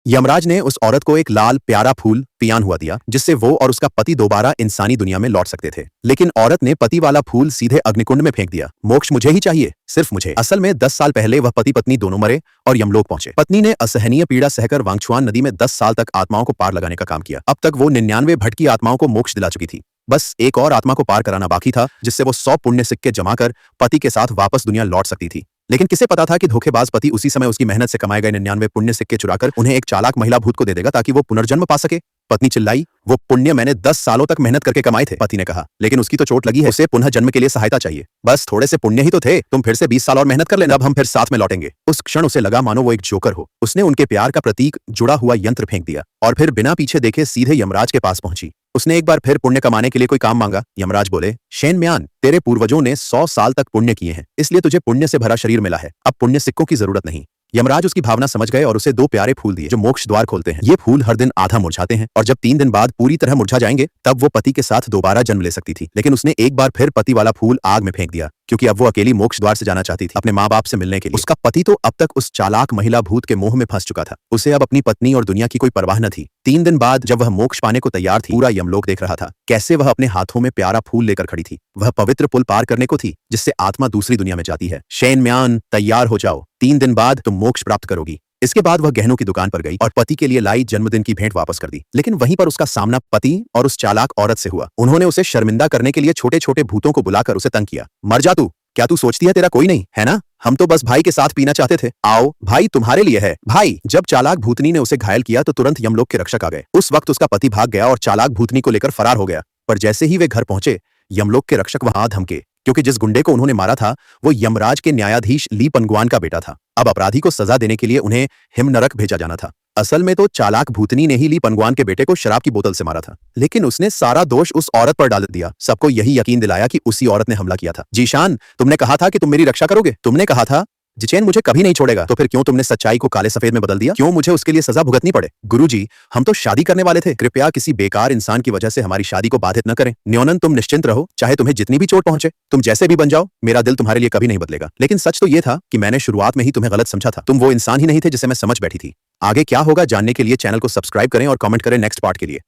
यमराज ने उस औरत को एक लाल प्यारा फूल पियान हुआ दिया, जिससे वो और उसका पति दोबारा इंसानी दुनिया में लौट सकते थे। लेकिन औरत ने पति वाला फूल सीधे अग्निकुंड में फेंक दिया। मोक्ष मुझे ही चाहिए, सिर्फ मुझे। असल में 10 साल पहले वह पति पत्नी दोनों मरे और यमलोक पहुंचे। पत्नी ने असहनीय पीड़ा सहकर वांगछुआन नदी में 10 साल तक आत्माओं को पार लगाने का काम किया। अब तक वो 99 भटकी आत्माओं को मोक्ष दिला चुकी थी। बस एक और आत्मा को पार कराना बाकी था, जिससे वो 100 पुण्य सिक्के जमाकर पति के साथ वापस दुनिया लौट सकती थी। लेकिन किसे पता था कि धोखेबाज पति उसी समय उसकी मेहनत से कमाए गए 99 पुण्य सिक्के चुराकर उन्हें एक चालाक महिला भूत को दे देगा, ताकि वो पुनर्जन्म पा सके। पत्नी चिल्लाई, वो पुण्य मैंने 10 सालों तक मेहनत करके कमाए थे। पति ने कहा, लेकिन उसकी तो चोट लगी है, उसे पुनः जन्म के लिए सहायता चाहिए। बस थोड़े से पुण्य ही तो थे, तुम फिर से 20 साल और मेहनत कर लेना, अब हम फिर साथ में लौटेंगे। उस क्षण उसे लगा मानो वो एक जोकर हो। उसने उनके प्यार का प्रतीक जुड़ा हुआ यंत्र फेंक दिया और फिर बिना पीछे देखे सीधे यमराज के पास पहुंची। उसने एक बार फिर पुण्य कमाने के लिए कोई काम मांगा। यमराज बोले, शेन म्यान, तेरे पूर्वजों ने 100 साल तक पुण्य किए हैं, इसलिए तुझे पुण्य से भरा शरीर मिला है। अब पुण्य सिक्कों की जरूरत नहीं। यमराज उसकी भावना समझ गए और उसे 2 प्यारे फूल दिए, जो मोक्ष द्वार खोलते हैं। ये फूल हर दिन आधा मुरझाते हैं और जब 3 दिन बाद पूरी तरह मुरझा जाएंगे, तब वो पति के साथ दोबारा जन्म ले सकती थी। लेकिन उसने एक बार फिर पति वाला फूल आग में फेंक दिया, क्योंकि अब वो अकेली मोक्ष द्वार से जाना चाहती थी अपने माँ बाप से मिलने के लिए। उसका पति तो अब तक उस चालाक महिला भूत के मोह में फंस चुका था। उसे अब अपनी पत्नी और दुनिया की कोई परवाह न थी। 3 दिन बाद जब वह मोक्ष पाने को तैयार थी, पूरा यमलोक देख रहा था कैसे वह अपने हाथों में प्यारा फूल लेकर खड़ी थी। वह पवित्र पुल पार करने को थी, जिससे आत्मा दूसरी दुनिया में जाती है। शेन म्यान, तैयार हो जाओ, 3 दिन बाद तुम मोक्ष प्राप्त करोगी। इसके बाद वह गहनों की दुकान पर गई और पति के लिए लाई जन्मदिन की भेंट वापस कर दी। लेकिन वहीं पर उसका सामना पति और उस चालाक औरत से हुआ। उन्होंने उसे शर्मिंदा करने के लिए छोटे छोटे भूतों को बुलाकर उसे तंग किया। मर जा तू, क्या तू सोचती है तेरा कोई नहीं है ना? हम तो बस भाई के साथ पीना चाहते थे। आओ भाई, तुम्हारे लिए है भाई। जब चालाक भूतनी ने उसे घायल किया तो तुरंत यमलोक के रक्षक आ गए। उस वक्त उसका पति भाग गया और चालाक भूतनी को लेकर फरार हो गया। पर जैसे ही वे घर पहुंचे, यमलोक के रक्षक वहां धमके, क्योंकि जिस गुंडे को उन्होंने मारा था वो यमराज के न्यायाधीश ली पनगुआन का बेटा था। अब अपराधी को सजा देने के लिए उन्हें हिमनरक भेजा जाना था। असल में तो चालाक भूतनी ने ही ली पनगुआन के बेटे को शराब की बोतल से मारा था, लेकिन उसने सारा दोष उस औरत पर डाल दिया। सबको यही यकीन दिलाया कि उसी औरत ने हमला किया था। जीशान, तुमने कहा था कि तुम मेरी रक्षा करोगे। तुमने कहा था जिचेन मुझे कभी नहीं छोड़ेगा, तो फिर क्यों तुमने सच्चाई को काले सफेद में बदल दिया? क्यों मुझे उसके लिए सजा भुगतनी पड़े? गुरुजी, हम तो शादी करने वाले थे, कृपया किसी बेकार इंसान की वजह से हमारी शादी को बाधित न करें। न्योनन, तुम निश्चिंत रहो, चाहे तुम्हें जितनी भी चोट पहुंचे, तुम जैसे भी बन जाओ, मेरा दिल तुम्हारे लिए कभी नहीं बदलेगा। लेकिन सच तो यह था कि मैंने शुरुआत में ही तुम्हें गलत समझा था। तुम वो इंसान ही नहीं थे जिसे मैं समझ बैठी थी। आगे क्या होगा जानने के लिए चैनल को सब्सक्राइब करें और कमेंट करें नेक्स्ट पार्ट के लिए।